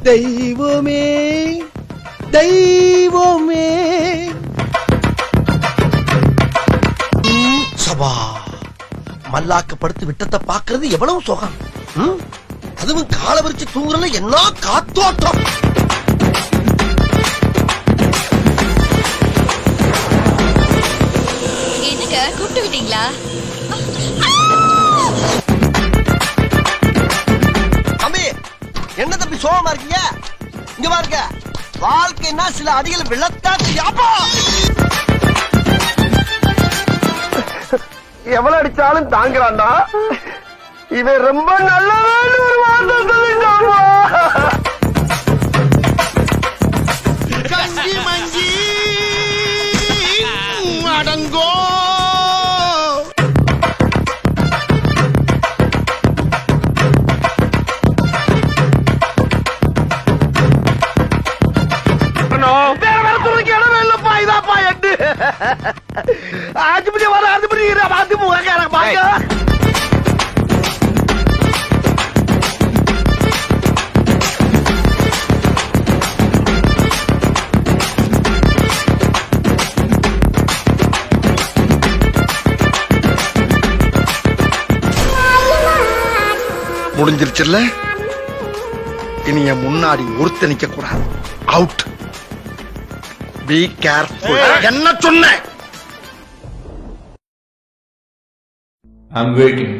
தெய்வமே தெய்வமே. சபா மல்லாக்கப்படுத்து விட்டத்தை பாக்குறது எவ்வளவு சுகம். அதுவும் கால விரிச்சு தூங்குறதுல என்ன காத்தோட்டம். என்னங்க கூப்பிட்டு விட்டீங்களா? தம்பி என்ன தம்பி சோகமா இருக்கீங்க? இங்க பாருங்க, வாழ்க்கைன்னா சில அடிகள் விழத்தாச்சு. எவ்வளவு அடிச்சாலும் தாங்குறான்டா இவன். ரொம்ப நல்லவன் ஒரு வார்த்தை சொல்லிட்டாமா. கஞ்சி மஞ்சி அடங்கோ. ஆஜிபதி வர ஆஜிபதி பாத்து போங்க பாக்க. முடிஞ்சிருச்சுல்ல, இனி என் முன்னாடி ஒருத்த நிக்க கூடாது. அவுட். Be careful. என்ன சொன்ன? I'm waiting.